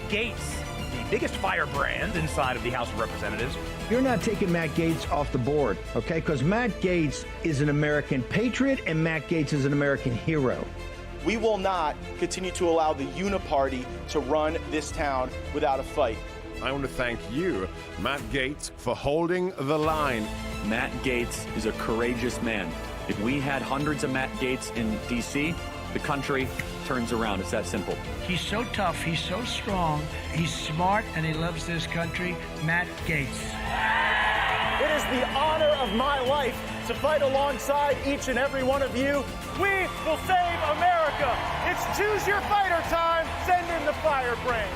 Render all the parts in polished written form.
Gaetz, the biggest firebrand inside of the House of Representatives. You're not taking Matt Gaetz off the board, okay? Because Matt Gaetz is an American patriot and Matt Gaetz is an American hero. We will not continue to allow the uniparty to run this town without a fight. I want to thank you, Matt Gaetz, for holding the line. Matt Gaetz is a courageous man. If we had hundreds of Matt Gaetz in D.C., the country turns around. It's that simple. He's so tough, he's so strong, he's smart, and he loves this country. Matt Gaetz. It is the honor of my life to fight alongside each and every one of you. We will save America. It's choose your fighter time. Send in the Firebrand.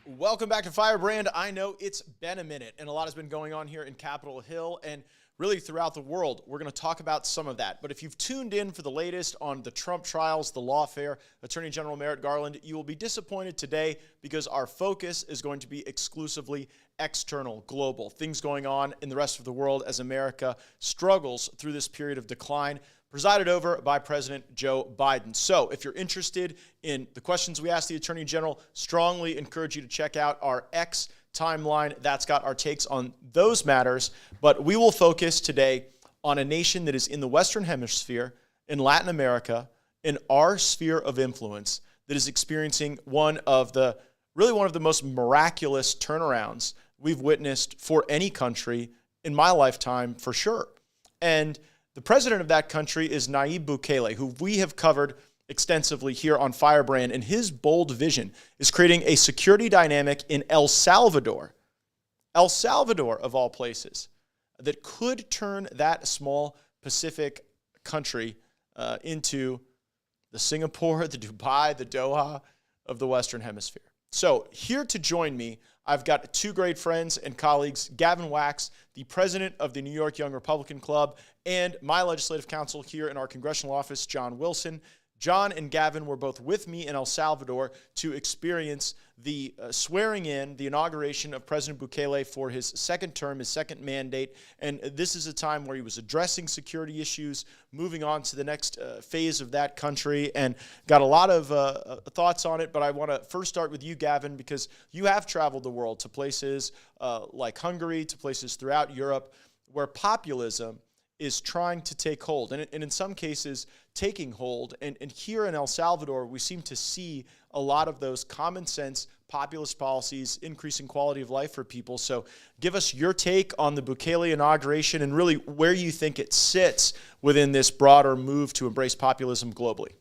Welcome back to Firebrand. I know it's been a minute, and a lot has been going on here in Capitol Hill and really throughout the world. We're going to talk about some of that. But if you've tuned in for the latest on the Trump trials, the lawfare, Attorney General Merrick Garland, you will be disappointed today because our focus is going to be exclusively external, global, things going on in the rest of the world as America struggles through this period of decline, presided over by President Joe Biden. So if you're interested in the questions we asked the Attorney General, strongly encourage you to check out our X timeline. That's got our takes on those matters. But we will focus today on a nation that is in the Western Hemisphere, in Latin America, in our sphere of influence, that is experiencing one of the most miraculous turnarounds we've witnessed for any country in my lifetime, for sure. And the president of that country is Nayib Bukele, who we have covered extensively here on Firebrand, and his bold vision is creating a security dynamic in El Salvador, of all places, that could turn that small Pacific country into the Singapore, the Dubai, the Doha of the Western Hemisphere. So here to join me, I've got two great friends and colleagues, Gavin, the president of the New York Young Republican Club, and my legislative counsel here in our congressional office, John Wilson. John and Gavin were both with me in El Salvador to experience the swearing in, the inauguration of President Bukele for his second term, his second mandate. And this is a time where he was addressing security issues, moving on to the next phase of that country, and got a lot of thoughts on it. But I want to first start with you, Gavin, because you have traveled the world to places like Hungary, to places throughout Europe, where populism is trying to take hold, and in some cases taking hold. And here in El Salvador, we seem to see a lot of those common sense populist policies, increasing quality of life for people. So give us your take on the Bukele inauguration and really where you think it sits within this broader move to embrace populism globally.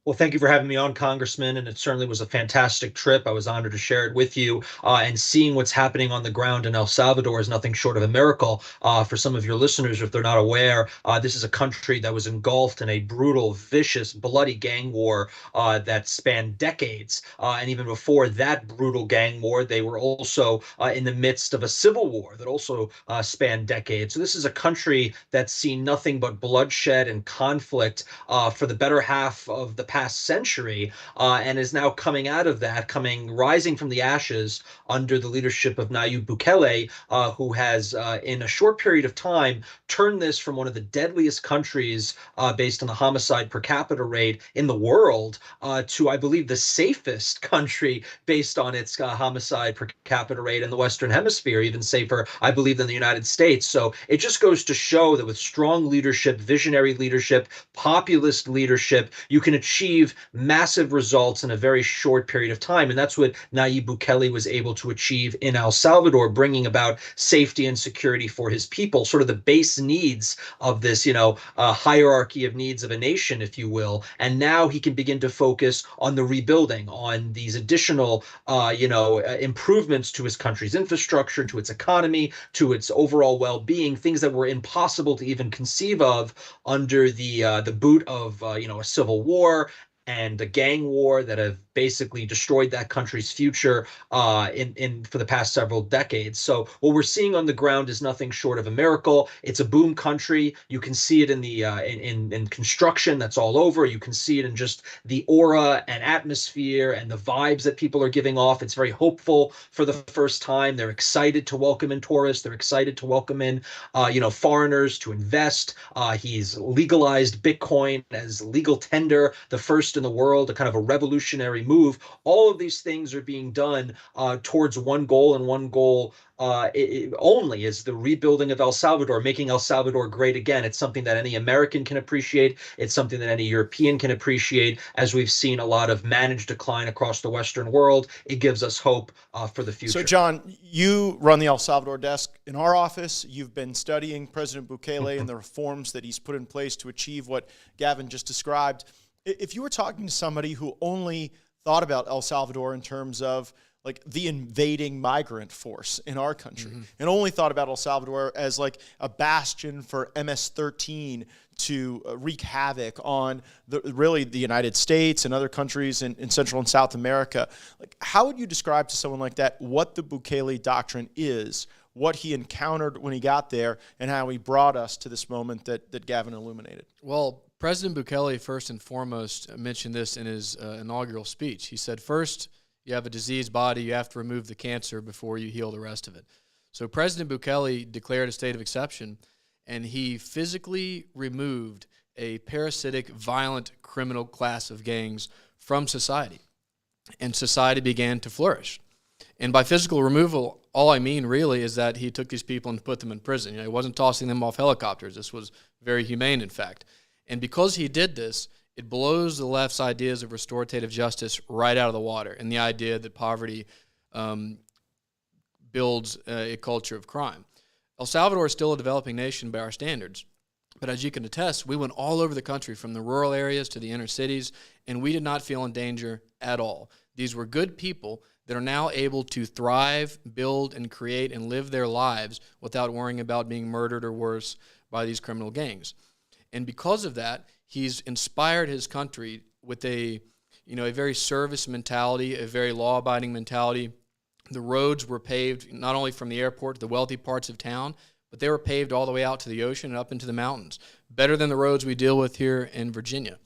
Well, thank you for having me on, Congressman, and it certainly was a fantastic trip. I was honored to share it with you, and seeing what's happening on the ground in El Salvador is nothing short of a miracle. For some of your listeners, if they're not aware, this is a country that was engulfed in a brutal, vicious, bloody gang war that spanned decades. And even before that brutal gang war, they were also in the midst of a civil war that also spanned decades. So this is a country that's seen nothing but bloodshed and conflict for the better half of the past century, and is now coming out of that, rising from the ashes under the leadership of Nayib Bukele, who has, in a short period of time, turned this from one of the deadliest countries based on the homicide per capita rate in the world to, I believe, the safest country based on its homicide per capita rate in the Western Hemisphere, even safer, I believe, than the United States. So it just goes to show that with strong leadership, visionary leadership, populist leadership, you can achieve massive results in a very short period of time. And that's what Nayib Bukele was able to achieve in El Salvador, bringing about safety and security for his people, sort of the base needs of this, hierarchy of needs of a nation, if you will. And now he can begin to focus on the rebuilding, on these additional, improvements to his country's infrastructure, to its economy, to its overall well-being, things that were impossible to even conceive of under the boot of, a civil war and the gang war that have basically destroyed that country's future for the past several decades. So what we're seeing on the ground is nothing short of a miracle. It's a boom country. You can see it in the in construction that's all over. You can see it in just the aura and atmosphere and the vibes that people are giving off. It's very hopeful for the first time. They're excited to welcome in tourists. They're excited to welcome in foreigners to invest. He's legalized Bitcoin as legal tender, the first in the world, a kind of a revolutionary move. All of these things are being done towards one goal, and one goal only is the rebuilding of El Salvador, making El Salvador great again. It's something that any American can appreciate. It's something that any European can appreciate. As we've seen a lot of managed decline across the Western world, it gives us hope for the future. So, John, you run the El Salvador desk in our office. You've been studying President Bukele and the reforms that he's put in place to achieve what Gavin just described. If you were talking to somebody who only thought about El Salvador in terms of like the invading migrant force in our country, and only thought about El Salvador as like a bastion for MS-13 to wreak havoc on the United States and other countries in Central and South America, like how would you describe to someone like that what the Bukele doctrine is, what he encountered when he got there, and how he brought us to this moment that Gavin illuminated? Well, President Bukele, first and foremost, mentioned this in his inaugural speech. He said, first, you have a diseased body, you have to remove the cancer before you heal the rest of it. So President Bukele declared a state of exception, and he physically removed a parasitic, violent, criminal class of gangs from society. And society began to flourish. And by physical removal, all I mean really is that he took these people and put them in prison. He wasn't tossing them off helicopters. This was very humane, in fact. And because he did this, it blows the left's ideas of restorative justice right out of the water, and the idea that poverty builds a culture of crime. El Salvador is still a developing nation by our standards, but as you can attest, we went all over the country, from the rural areas to the inner cities, and we did not feel in danger at all. These were good people that are now able to thrive, build, and create and live their lives without worrying about being murdered or worse by these criminal gangs. And because of that, he's inspired his country with a very service mentality, a very law-abiding mentality. The roads were paved not only from the airport to the wealthy parts of town, but they were paved all the way out to the ocean and up into the mountains, better than the roads we deal with here in Virginia.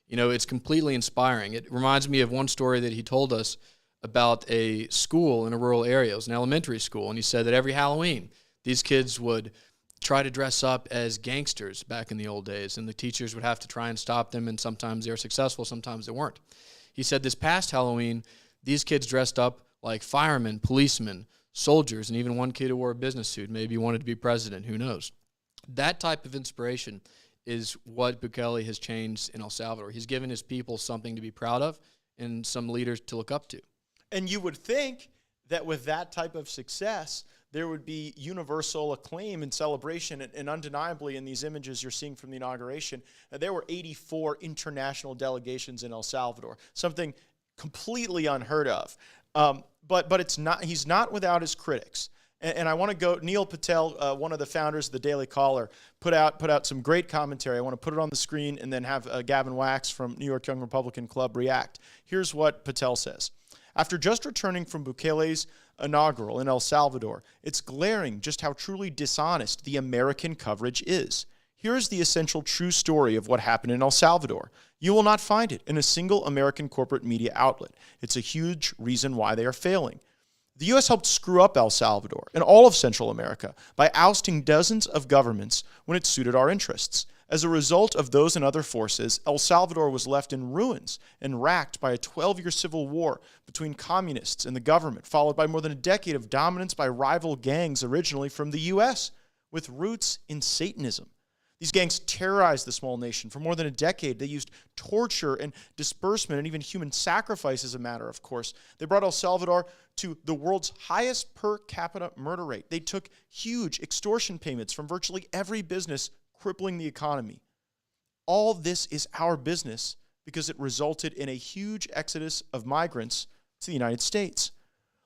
It's completely inspiring. It reminds me of one story that he told us about a school in a rural area. It was an elementary school, and he said that every Halloween, these kids would try to dress up as gangsters back in the old days, and the teachers would have to try and stop them, and sometimes they were successful, sometimes they weren't. He said this past Halloween, these kids dressed up like firemen, policemen, soldiers, and even one kid who wore a business suit. Maybe he wanted to be president, who knows. That type of inspiration is what Bukele has changed in El Salvador. He's given his people something to be proud of and some leaders to look up to. And you would think that with that type of success, there would be universal acclaim and celebration, and undeniably in these images you're seeing from the inauguration, there were 84 international delegations in El Salvador, something completely unheard of. But it's not. He's not without his critics. And I want to go, Neil Patel, one of the founders of the Daily Caller, put out some great commentary. I want to put it on the screen and then have Gavin Wax from New York Young Republican Club react. Here's what Patel says. After just returning from Bukele's inaugural in El Salvador, it's glaring just how truly dishonest the American coverage is. Here is the essential true story of what happened in El Salvador. You will not find it in a single American corporate media outlet. It's a huge reason why they are failing. The U.S. helped screw up El Salvador and all of Central America by ousting dozens of governments when it suited our interests. As a result of those and other forces, El Salvador was left in ruins and racked by a 12-year civil war between communists and the government, followed by more than a decade of dominance by rival gangs originally from the U.S., with roots in Satanism. These gangs terrorized the small nation for more than a decade. They used torture and disbursement and even human sacrifice as a matter of course. They brought El Salvador to the world's highest per capita murder rate. They took huge extortion payments from virtually every business, crippling the economy. All this is our business because it resulted in a huge exodus of migrants to the United States.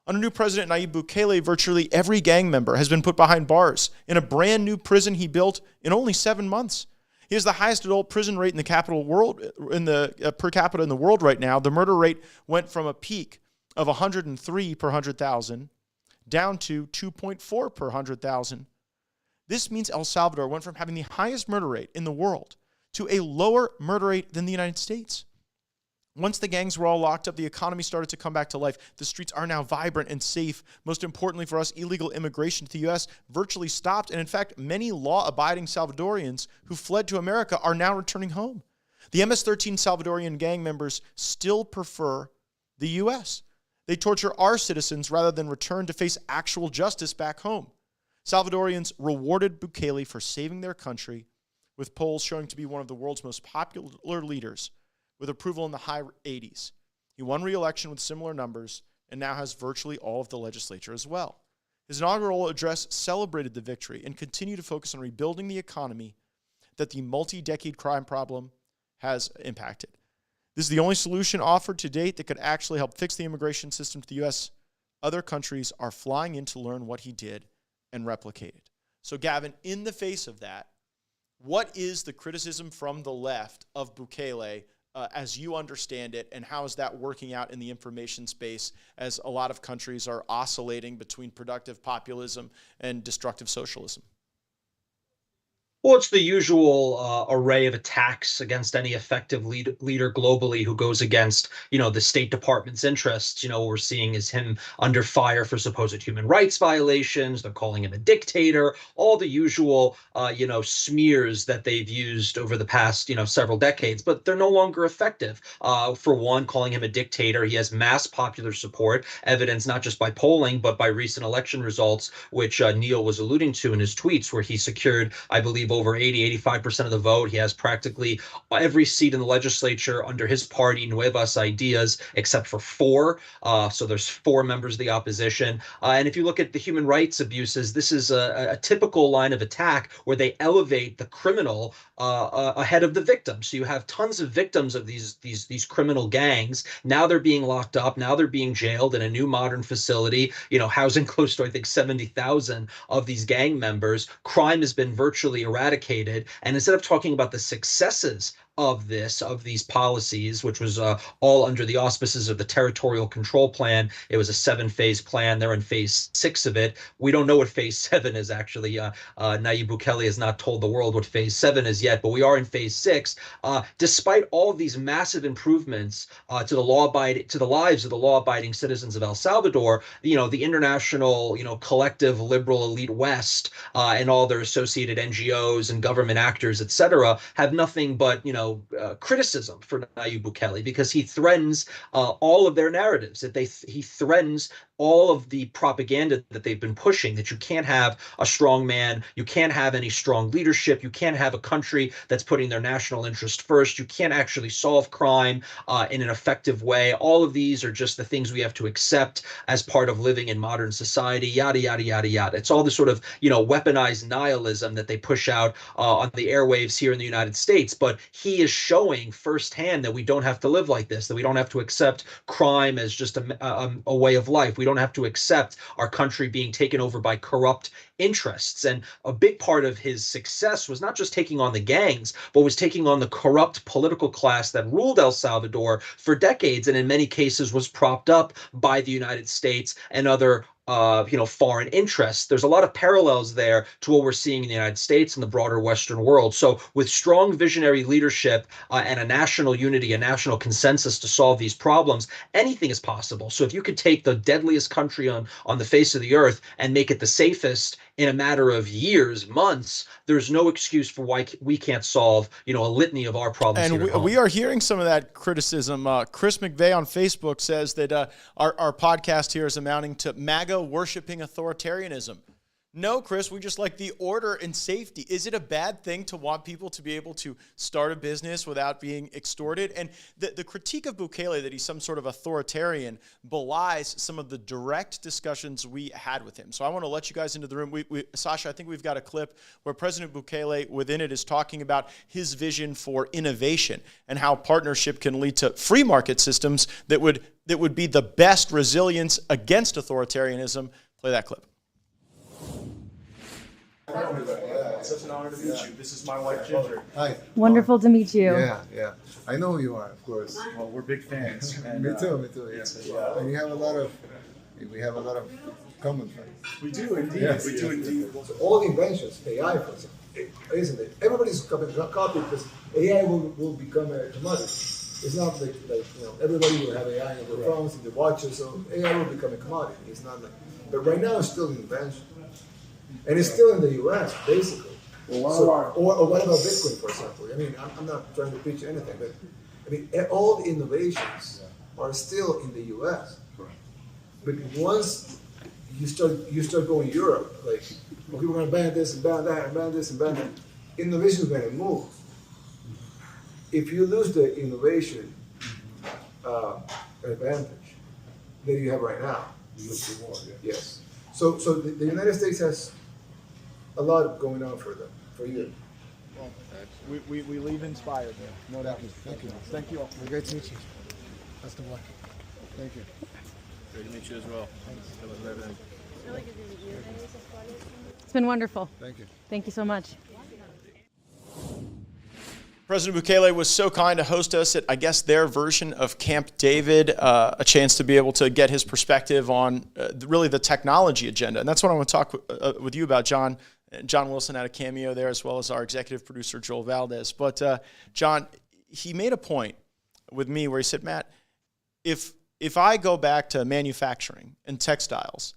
Under new President Nayib Bukele, virtually every gang member has been put behind bars in a brand new prison he built in only 7 months. He has the highest adult prison rate in the capital world, in the per capita in the world right now. The murder rate went from a peak of 103 per 100,000 down to 2.4 per 100,000. This means El Salvador went from having the highest murder rate in the world to a lower murder rate than the United States. Once the gangs were all locked up, the economy started to come back to life. The streets are now vibrant and safe. Most importantly for us, illegal immigration to the U.S. virtually stopped. And in fact, many law-abiding Salvadorians who fled to America are now returning home. The MS-13 Salvadorian gang members still prefer the U.S. They torture our citizens rather than return to face actual justice back home. Salvadorians rewarded Bukele for saving their country, with polls showing to be one of the world's most popular leaders, with approval in the high 80s. He won re-election with similar numbers and now has virtually all of the legislature as well. His inaugural address celebrated the victory and continued to focus on rebuilding the economy that the multi-decade crime problem has impacted. This is the only solution offered to date that could actually help fix the immigration system to the U.S. Other countries are flying in to learn what he did and replicate it. So, Gavin, in the face of that, what is the criticism from the left of Bukele as you understand it, and how is that working out in the information space as a lot of countries are oscillating between productive populism and destructive socialism? Well, it's the usual array of attacks against any effective leader globally who goes against, the State Department's interests. What we're seeing is him under fire for supposed human rights violations. They're calling him a dictator. All the usual, smears that they've used over the past, several decades, but they're no longer effective. For one, calling him a dictator, he has mass popular support, evidence not just by polling, but by recent election results, which Neil was alluding to in his tweets, where he secured, I believe, over 85% of the vote. He has practically every seat in the legislature under his party, Nuevas Ideas, except for 4. So there's 4 members of the opposition. And if you look at the human rights abuses, this is a typical line of attack where they elevate the criminal ahead of the victim. So you have tons of victims of these criminal gangs. Now they're being locked up. Now they're being jailed in a new modern facility, housing close to, I think, 70,000 of these gang members. Crime has been virtually eradicated. And instead of talking about the successes of these policies, which was all under the auspices of the Territorial Control Plan. It was a 7-phase plan. They're in phase 6 of it. We don't know what phase 7 is actually. Nayib Bukele has not told the world what phase 7 is yet, but we are in phase 6. Despite all of these massive improvements to the lives of the law-abiding citizens of El Salvador, the international, collective liberal elite West and all their associated NGOs and government actors, etc., have nothing but, criticism for Nayib Bukele, because he threatens all of their narratives. He threatens all of the propaganda that they've been pushing, that you can't have a strong man, you can't have any strong leadership, you can't have a country that's putting their national interest first, you can't actually solve crime in an effective way. All of these are just the things we have to accept as part of living in modern society, yada, yada, yada, yada. It's all the sort of, weaponized nihilism that they push out on the airwaves here in the United States. But he is showing firsthand that we don't have to live like this, that we don't have to accept crime as just a way of life. We don't have to accept our country being taken over by corrupt interests. And a big part of his success was not just taking on the gangs, but was taking on the corrupt political class that ruled El Salvador for decades, and in many cases was propped up by the United States and other foreign interests. There's a lot of parallels there to what we're seeing in the United States and the broader Western world. So with strong visionary leadership and a national unity, a national consensus to solve these problems, anything is possible. So if you could take the deadliest country on the face of the earth and make it the safest in a matter of years, months, there's no excuse for why we can't solve, a litany of our problems. And we are hearing some of that criticism. Chris McVeigh on Facebook says that our podcast here is amounting to MAGA worshiping authoritarianism. No, Chris, we just like the order and safety. Is it a bad thing to want people to be able to start a business without being extorted? And the critique of Bukele that he's some sort of authoritarian belies some of the direct discussions we had with him. So I want to let you guys into the room. Sasha, I think we've got a clip where President Bukele within it is talking about his vision for innovation and how partnership can lead to free market systems that would be the best resilience against authoritarianism. Play that clip. Yeah, it's such an honor to meet you. This is my wife, Ginger. Hi. Wonderful to meet you. Yeah. I know who you are, of course. Well, we're big fans. Me too. Yeah. And we have a lot of common friends. We do indeed. Yes, we do indeed. So all the inventions, AI, for example, isn't it? Everybody's copy because AI will become a commodity. It's not like everybody will have AI in their phones, in their watches, so AI will become a commodity. It's not like, but right now it's still an invention, and it's still in the U.S. basically. Or what about Bitcoin, for example? I mean, I'm not trying to preach anything, but I mean, all the innovations are still in the U.S. But once you start going Europe, like, okay, we're going to ban this and ban that and ban this and ban that, innovation is going to move. If you lose the innovation advantage that you have right now, you lose the war. Yes. So the United States has a lot going on for you. Well, we leave inspired there. No doubt. Thank you. Thank you all. Great to meet you. Best of luck. Thank you. Great to meet you as well. Thanks. It's been wonderful. Thank you. Thank you so much. President Bukele was so kind to host us at, I guess, their version of Camp David, a chance to be able to get his perspective on really the technology agenda. And that's what I want to talk with you about, John. John Wilson had a cameo there, as well as our executive producer, Joel Valdez. But, John, he made a point with me where he said, Matt, if I go back to manufacturing and textiles,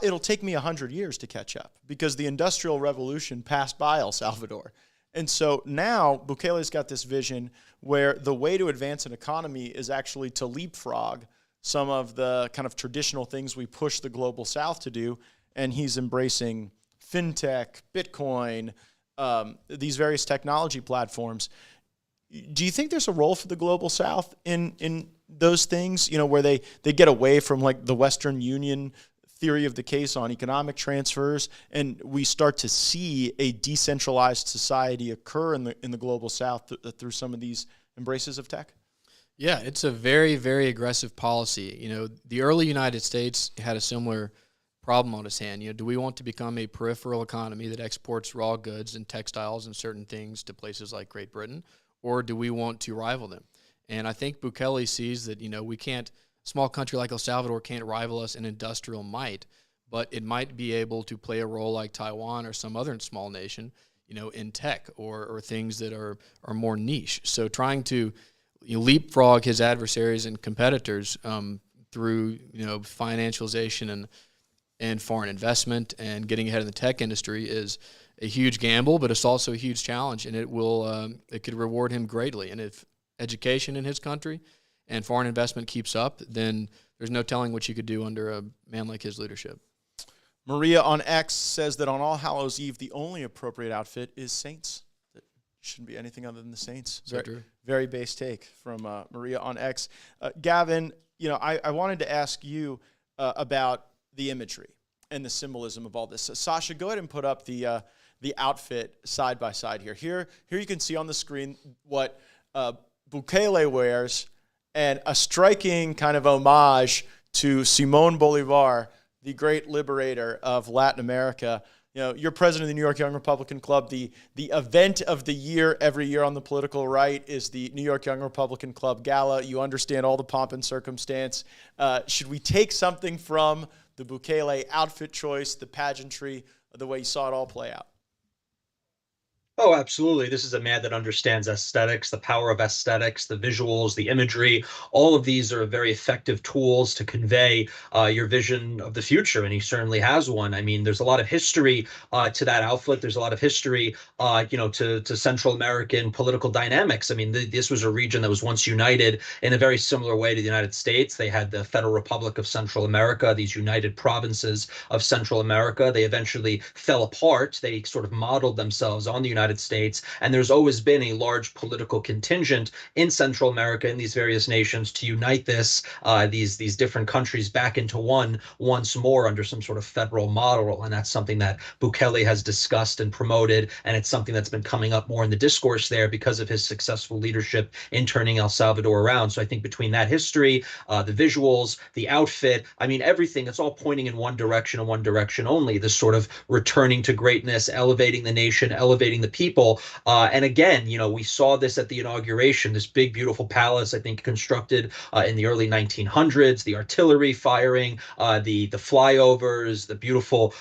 it'll take me 100 years to catch up because the Industrial Revolution passed by El Salvador. And so now Bukele's got this vision where the way to advance an economy is actually to leapfrog some of the kind of traditional things we push the global south to do. And he's embracing fintech, Bitcoin, these various technology platforms. Do you think there's a role for the global south in those things, where they get away from like the Western Union theory of the case on economic transfers, and we start to see a decentralized society occur in the global south through some of these embraces of tech? Yeah, it's a very, very aggressive policy. The early United States had a similar problem on its hand. Do we want to become a peripheral economy that exports raw goods and textiles and certain things to places like Great Britain, or do we want to rival them? And I think Bukele sees that, we can't, small country like El Salvador can't rival us in industrial might, but it might be able to play a role like Taiwan or some other small nation, in tech or things that are more niche. So trying to leapfrog his adversaries and competitors through, financialization and foreign investment and getting ahead of the tech industry is a huge gamble, but it's also a huge challenge, and it could reward him greatly. And if education in his country and foreign investment keeps up, then there's no telling what you could do under a man like his leadership. Maria on X says that on All Hallows Eve, the only appropriate outfit is Saints. It shouldn't be anything other than the Saints. Very base take from Maria on X. Gavin, I wanted to ask you about the imagery and the symbolism of all this. So, Sasha, go ahead and put up the outfit side by side here. Here you can see on the screen what Bukele wears, and a striking kind of homage to Simon Bolivar, the great liberator of Latin America. You're president of the New York Young Republican Club. The event of the year every year on the political right is the New York Young Republican Club Gala. You understand all the pomp and circumstance. Should we take something from the Bukele outfit choice, the pageantry, the way you saw it all play out? Oh, absolutely. This is a man that understands aesthetics, the power of aesthetics, the visuals, the imagery. All of these are very effective tools to convey your vision of the future, and he certainly has one. I mean, there's a lot of history to that outfit. There's a lot of history, to Central American political dynamics. I mean, this was a region that was once united in a very similar way to the United States. They had the Federal Republic of Central America, these united provinces of Central America. They eventually fell apart. They sort of modeled themselves on the United United States. And there's always been a large political contingent in Central America, in these various nations, to unite these different countries back into one once more under some sort of federal model. And that's something that Bukele has discussed and promoted. And it's something that's been coming up more in the discourse there because of his successful leadership in turning El Salvador around. So I think between that history, the visuals, the outfit, I mean, everything, it's all pointing in one direction and one direction only, this sort of returning to greatness, elevating the nation, elevating the people. And again, we saw this at the inauguration, this big, beautiful palace, I think constructed in the early 1900s, the artillery firing, the flyovers, the beautiful,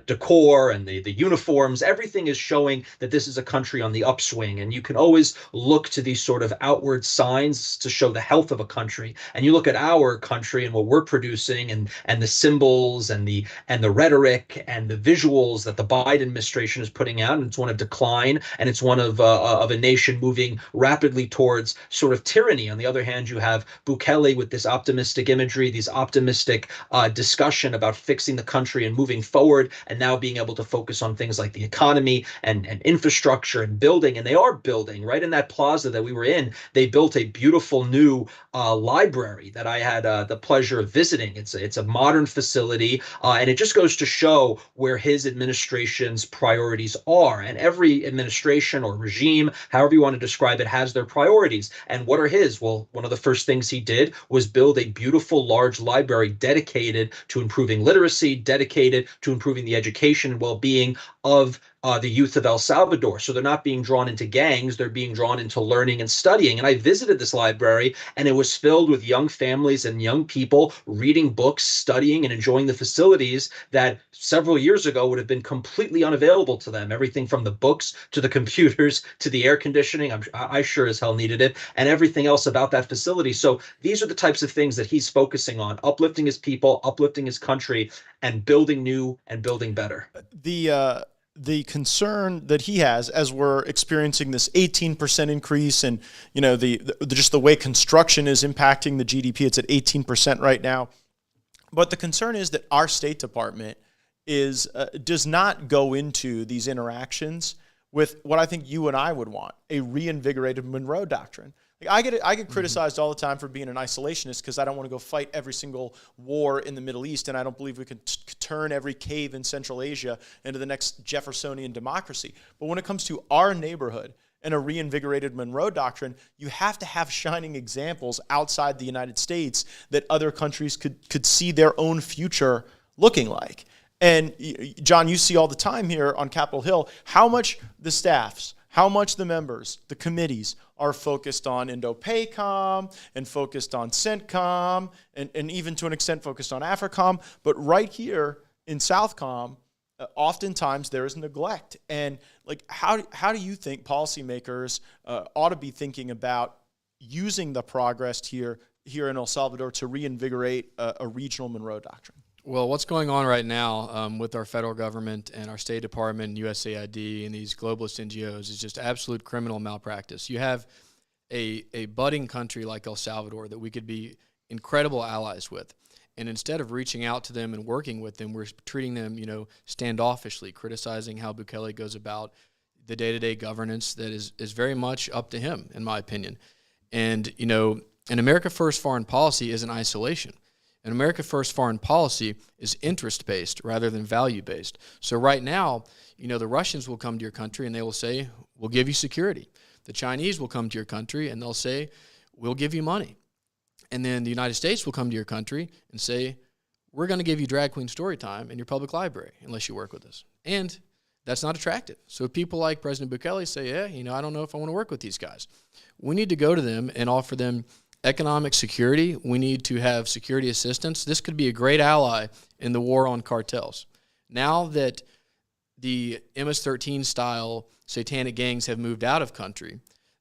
decor and the uniforms, everything is showing that this is a country on the upswing. And you can always look to these sort of outward signs to show the health of a country. And you look at our country and what we're producing and the symbols and the rhetoric and the visuals that the Biden administration is putting out, and it's one of decline, and it's one of a nation moving rapidly towards sort of tyranny. On the other hand, you have Bukele with this optimistic imagery, these optimistic discussion about fixing the country and moving forward, and now being able to focus on things like the economy and infrastructure and building. And they are building right in that plaza that we were in. They built a beautiful new library that I had the pleasure of visiting. It's a modern facility, and it just goes to show where his administration's priorities are. And every administration or regime, however you want to describe it, has their priorities. And what are his? Well, one of the first things he did was build a beautiful, large library dedicated to improving literacy, dedicated to improving the education and well-being of the youth of El Salvador. So they're not being drawn into gangs, they're being drawn into learning and studying. And I visited this library, and it was filled with young families and young people reading books, studying, and enjoying the facilities that several years ago would have been completely unavailable to them. Everything from the books to the computers to the air conditioning. I sure as hell needed it, and everything else about that facility. So these are the types of things that he's focusing on: uplifting his people, uplifting his country, and building new and building better. The concern that he has, as we're experiencing this 18% increase, and just the way construction is impacting the GDP, it's at 18% right now. But the concern is that our State Department does not go into these interactions with what I think you and I would want: a reinvigorated Monroe Doctrine. I get criticized all the time for being an isolationist because I don't want to go fight every single war in the Middle East, and I don't believe we can turn every cave in Central Asia into the next Jeffersonian democracy. But when it comes to our neighborhood and a reinvigorated Monroe Doctrine, you have to have shining examples outside the United States that other countries could see their own future looking like. And John, you see all the time here on Capitol Hill how much the staffs, how much the members, the committees are focused on Indo-PACOM and focused on CENTCOM and even to an extent focused on AFRICOM. But right here in SouthCom, oftentimes there is neglect. And how do you think policymakers ought to be thinking about using the progress here in El Salvador to reinvigorate a regional Monroe Doctrine? Well, what's going on right now with our federal government and our State Department and USAID and these globalist NGOs is just absolute criminal malpractice. You have a budding country like El Salvador that we could be incredible allies with. And instead of reaching out to them and working with them, we're treating them, standoffishly, criticizing how Bukele goes about the day-to-day governance that is very much up to him, in my opinion. And, an America First foreign policy isn't isolation. An America First foreign policy is interest-based rather than value-based. So right now, the Russians will come to your country and they will say, we'll give you security. The Chinese will come to your country and they'll say, we'll give you money. And then the United States will come to your country and say, we're going to give you drag queen story time in your public library unless you work with us. And that's not attractive. So people like President Bukele say, yeah, I don't know if I want to work with these guys. We need to go to them and offer them economic security. We need to have security assistance. This could be a great ally in the war on cartels. Now that the MS-13 style satanic gangs have moved out of country,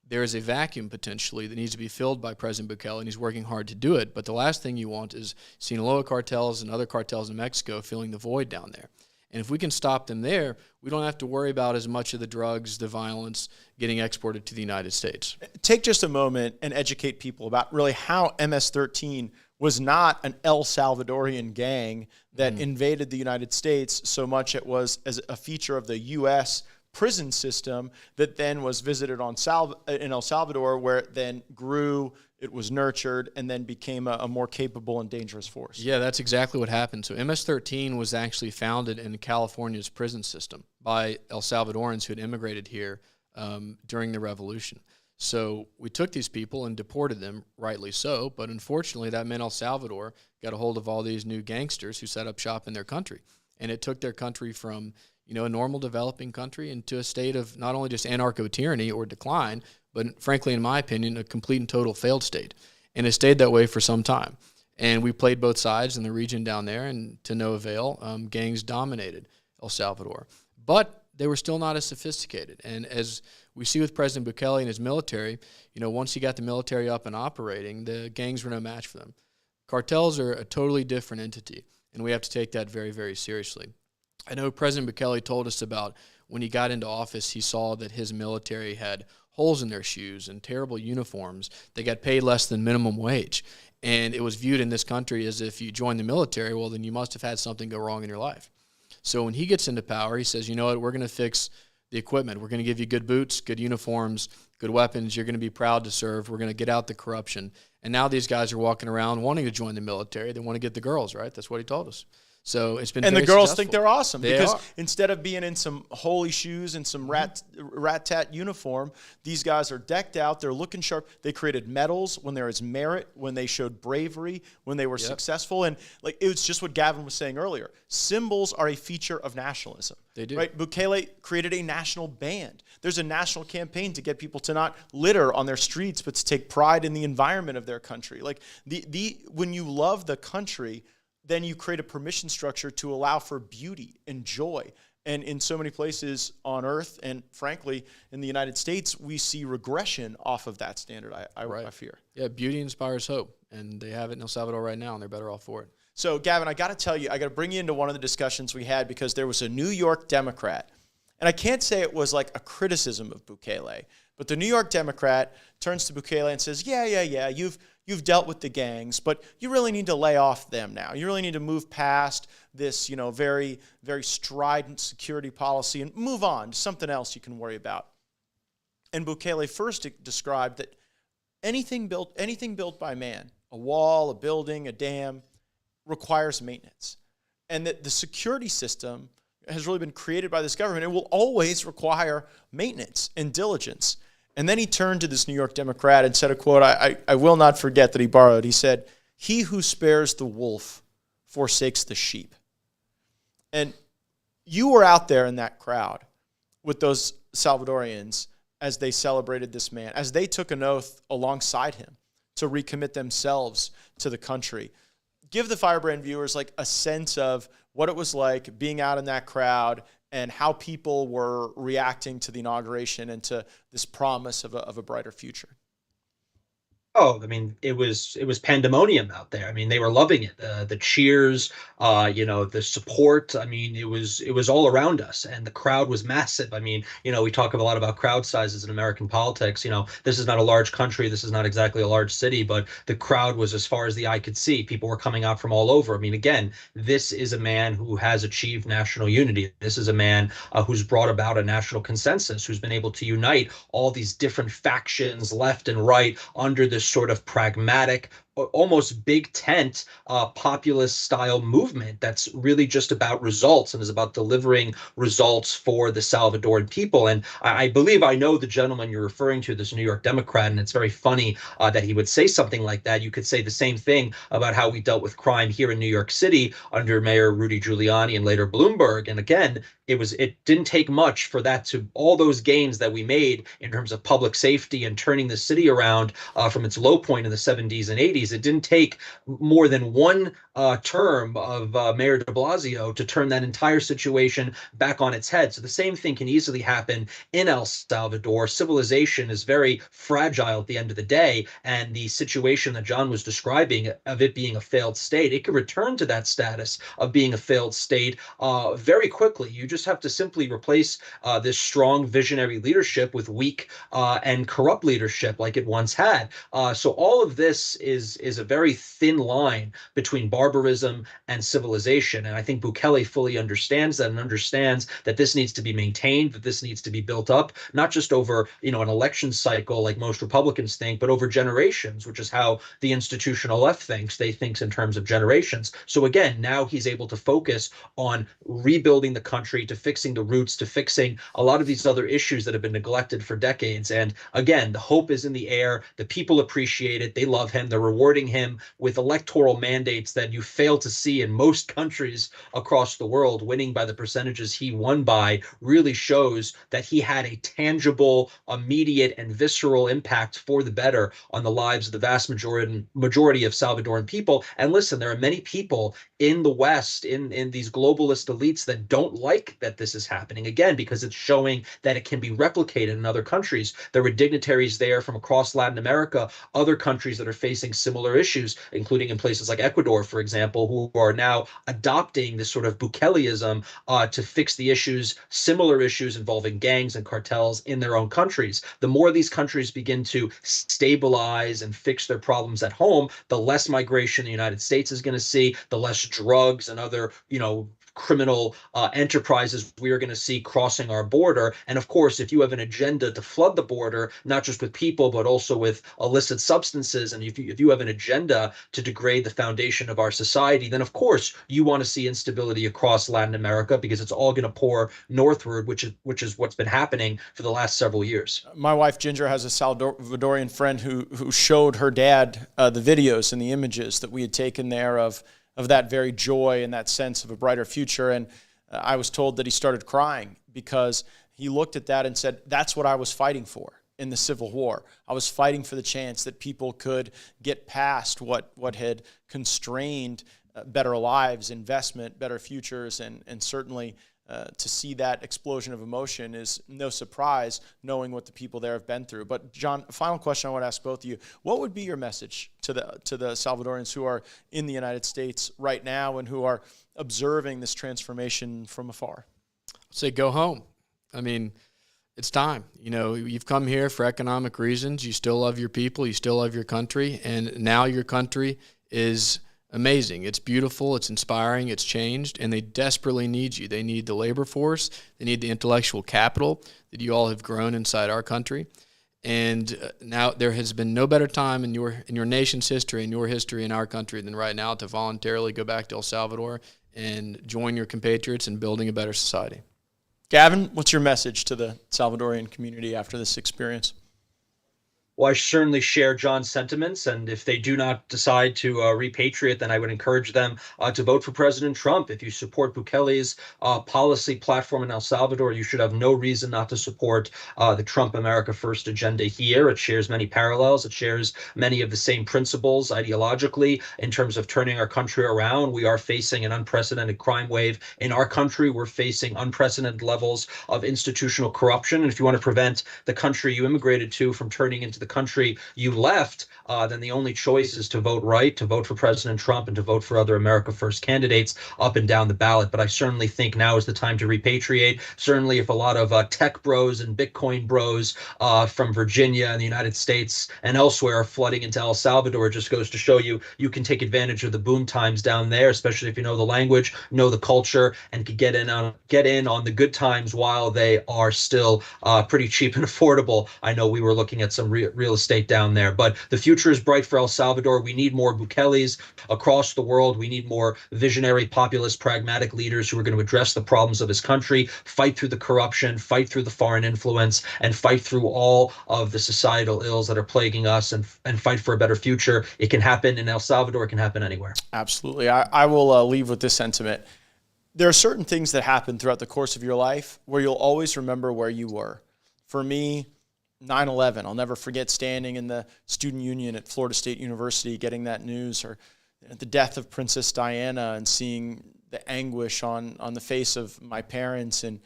there is a vacuum potentially that needs to be filled by President Bukele, and he's working hard to do it. But the last thing you want is Sinaloa cartels and other cartels in Mexico filling the void down there. And if we can stop them there, we don't have to worry about as much of the drugs, the violence getting exported to the United States. Take just a moment and educate people about really how MS-13 was not an El Salvadorian gang that invaded the United States so much it was as a feature of the U.S. prison system that then was visited in El Salvador, where it then grew, it was nurtured, and then became a more capable and dangerous force. Yeah, that's exactly what happened. So MS-13 was actually founded in California's prison system by El Salvadorans who had immigrated here during the revolution. So we took these people and deported them, rightly so, but unfortunately that meant El Salvador got a hold of all these new gangsters who set up shop in their country. And it took their country from, a normal developing country into a state of not only just anarcho-tyranny or decline, but frankly, in my opinion, a complete and total failed state. And it stayed that way for some time. And we played both sides in the region down there, and to no avail, gangs dominated El Salvador. But they were still not as sophisticated. And as we see with President Bukele and his military, once he got the military up and operating, the gangs were no match for them. Cartels are a totally different entity, and we have to take that very, very seriously. I know President Bukele told us about when he got into office, he saw that his military had holes in their shoes and terrible uniforms. They got paid less than minimum wage. And it was viewed in this country as if you joined the military, well, then you must have had something go wrong in your life. So when he gets into power, he says, you know what, we're going to fix the equipment. We're going to give you good boots, good uniforms, good weapons. You're going to be proud to serve. We're going to get out the corruption. And now these guys are walking around wanting to join the military. They want to get the girls, right? That's what he told us. So it's been and very the girls successful. think they're awesome because are. Instead of being in some holy shoes and some rat-tat uniform, these guys are decked out. They're looking sharp. They created medals when there was merit, when they showed bravery, when they were successful. And it was just what Gavin was saying earlier. Symbols are a feature of nationalism. They do. Right? Bukele created a national band. There's a national campaign to get people to not litter on their streets, but to take pride in the environment of their country. When you love the country, then you create a permission structure to allow for beauty and joy. And in so many places on earth, and frankly, in the United States, we see regression off of that standard, I fear. Yeah, beauty inspires hope, and they have it in El Salvador right now, and they're better off for it. So, Gavin, I got to tell you, I got to bring you into one of the discussions we had because there was a New York Democrat, and I can't say it was like a criticism of Bukele, but the New York Democrat turns to Bukele and says, yeah, you've dealt with the gangs, but you really need to lay off them now. You really need to move past this, very, very strident security policy and move on to something else you can worry about. And Bukele first described that anything built by man, a wall, a building, a dam, requires maintenance. And that the security system has really been created by this government. It will always require maintenance and diligence. And then he turned to this New York Democrat and said a quote I will not forget that he borrowed. He said, "He who spares the wolf forsakes the sheep." And you were out there in that crowd with those Salvadorians as they celebrated this man, as they took an oath alongside him to recommit themselves to the country. Give the Firebrand viewers a sense of what it was like being out in that crowd and how people were reacting to the inauguration and to this promise of a brighter future. Oh, I mean, it was pandemonium out there. I mean, they were loving it. The cheers, the support. I mean, it was all around us, and the crowd was massive. I mean, we talk a lot about crowd sizes in American politics. This is not a large country. This is not exactly a large city, but the crowd was as far as the eye could see. People were coming out from all over. I mean, again, this is a man who has achieved national unity. This is a man who's brought about a national consensus, who's been able to unite all these different factions, left and right, under this sort of pragmatic, almost big tent populist style movement that's really just about results and is about delivering results for the Salvadoran people. And I believe I know the gentleman you're referring to, this New York Democrat, and it's very funny that he would say something like that. You could say the same thing about how we dealt with crime here in New York City under Mayor Rudy Giuliani and later Bloomberg. And again, it didn't take much for that to all those gains that we made in terms of public safety and turning the city around from its low point in the 70s and 80s. It didn't take more than one term of Mayor de Blasio to turn that entire situation back on its head. So the same thing can easily happen in El Salvador. Civilization is very fragile at the end of the day, and the situation that John was describing of it being a failed state, it could return to that status of being a failed state very quickly. You just have to simply replace this strong visionary leadership with weak and corrupt leadership like it once had. So all of this is is a very thin line between barbarism and civilization. And I think Bukele fully understands that and understands that this needs to be maintained, that this needs to be built up, not just over, an election cycle like most Republicans think, but over generations, which is how the institutional left thinks. They think in terms of generations. So again, now he's able to focus on rebuilding the country, to fixing the roots, to fixing a lot of these other issues that have been neglected for decades. And again, the hope is in the air. The people appreciate it. They love him. They're rewarding him with electoral mandates that you fail to see in most countries across the world. Winning by the percentages he won by really shows that he had a tangible, immediate, and visceral impact for the better on the lives of the vast majority of Salvadoran people. And listen, there are many people in the West, in these globalist elites, that don't like that this is happening, again, because it's showing that it can be replicated in other countries. There were dignitaries there from across Latin America, other countries that are facing similar issues, including in places like Ecuador, for example, who are now adopting this sort of Bukeleism to fix the issues, similar issues involving gangs and cartels in their own countries. The more these countries begin to stabilize and fix their problems at home, the less migration the United States is going to see, the less drugs and other, criminal enterprises we are going to see crossing our border. And of course, if you have an agenda to flood the border, not just with people, but also with illicit substances, and if you have an agenda to degrade the foundation of our society, then of course you want to see instability across Latin America, because it's all going to pour northward, which is what's been happening for the last several years. My wife Ginger has a Salvadorian friend who showed her dad the videos and the images that we had taken there of that very joy and that sense of a brighter future. And I was told that he started crying because he looked at that and said, that's what I was fighting for in the Civil War. I was fighting for the chance that people could get past what had constrained better lives, investment, better futures, and certainly to see that explosion of emotion is no surprise, knowing what the people there have been through. But John, final question I want to ask both of you: what would be your message to the Salvadorans who are in the United States right now and who are observing this transformation from afar? I'd say go home. I mean, it's time. You've come here for economic reasons. You still love your people. You still love your country. And now your country is amazing. It's beautiful. It's inspiring. It's changed. And they desperately need you. They need the labor force. They need the intellectual capital that you all have grown inside our country. And now there has been no better time in your nation's history, in your history in our country, than right now to voluntarily go back to El Salvador and join your compatriots in building a better society. Gavin, what's your message to the Salvadorian community after this experience? Well, I certainly share John's sentiments, and if they do not decide to repatriate, then I would encourage them to vote for President Trump. If you support Bukele's policy platform in El Salvador, you should have no reason not to support the Trump America First agenda here. It shares many parallels. It shares many of the same principles ideologically in terms of turning our country around. We are facing an unprecedented crime wave in our country. We're facing unprecedented levels of institutional corruption. And if you want to prevent the country you immigrated to from turning into the country you left, then the only choice is to vote right, to vote for President Trump, and to vote for other America First candidates up and down the ballot. But I certainly think now is the time to repatriate. Certainly, if a lot of tech bros and Bitcoin bros from Virginia and the United States and elsewhere are flooding into El Salvador, it just goes to show you can take advantage of the boom times down there, especially if you know the language, know the culture, and can get in on the good times while they are still pretty cheap and affordable. I know we were looking at some real estate down there, but the future is bright for El Salvador. We need more Bukeles across the world. We need more visionary, populist, pragmatic leaders who are going to address the problems of his country, fight through the corruption, fight through the foreign influence, and fight through all of the societal ills that are plaguing us, and fight for a better future. It can happen in El Salvador. It can happen anywhere. Absolutely. I will leave with this sentiment. There are certain things that happen throughout the course of your life where you'll always remember where you were. For me, 9/11. I'll never forget standing in the student union at Florida State University getting that news, or the death of Princess Diana and seeing the anguish on the face of my parents in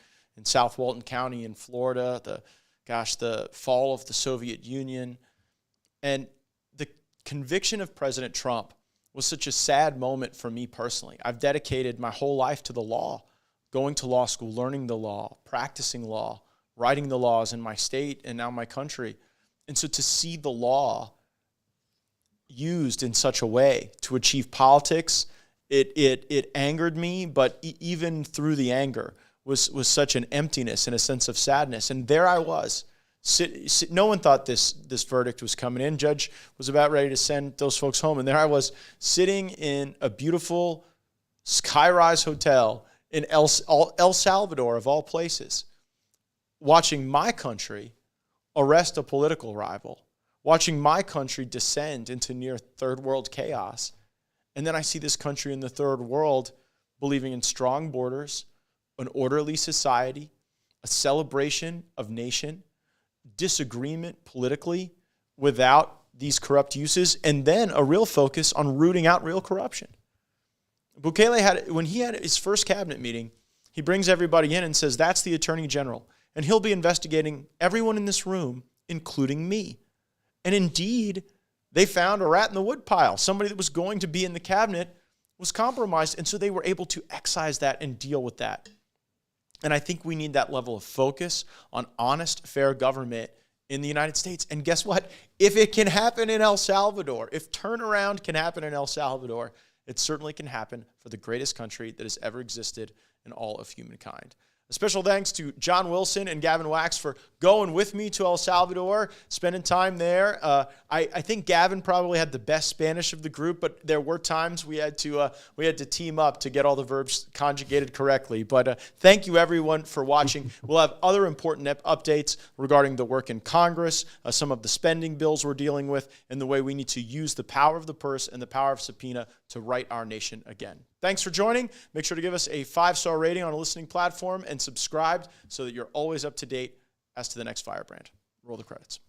South Walton County in Florida, the fall of the Soviet Union. And the conviction of President Trump was such a sad moment for me personally. I've dedicated my whole life to the law, going to law school, learning the law, practicing law, writing the laws in my state and now my country. And so to see the law used in such a way to achieve politics, it angered me, but even through the anger was such an emptiness and a sense of sadness. And there I was. No one thought this verdict was coming in. Judge was about ready to send those folks home. And there I was sitting in a beautiful sky-rise hotel in El Salvador, of all places, watching my country arrest a political rival, watching my country descend into near third world chaos. And then I see this country in the third world believing in strong borders, an orderly society, a celebration of nation, disagreement politically without these corrupt uses, and then a real focus on rooting out real corruption. Bukele when he had his first cabinet meeting, he brings everybody in and says, that's the Attorney General, and he'll be investigating everyone in this room, including me. And indeed, they found a rat in the woodpile. Somebody that was going to be in the cabinet was compromised, and so they were able to excise that and deal with that. And I think we need that level of focus on honest, fair government in the United States. And guess what? If it can happen in El Salvador, if turnaround can happen in El Salvador, it certainly can happen for the greatest country that has ever existed in all of humankind. A special thanks to John Wilson and Gavin Wax for going with me to El Salvador, spending time there. I think Gavin probably had the best Spanish of the group, but there were times we had to team up to get all the verbs conjugated correctly. But thank you, everyone, for watching. We'll have other important updates regarding the work in Congress, some of the spending bills we're dealing with, and the way we need to use the power of the purse and the power of subpoena to right our nation again. Thanks for joining. Make sure to give us a 5-star rating on a listening platform and subscribe so that you're always up to date as to the next Firebrand. Roll the credits.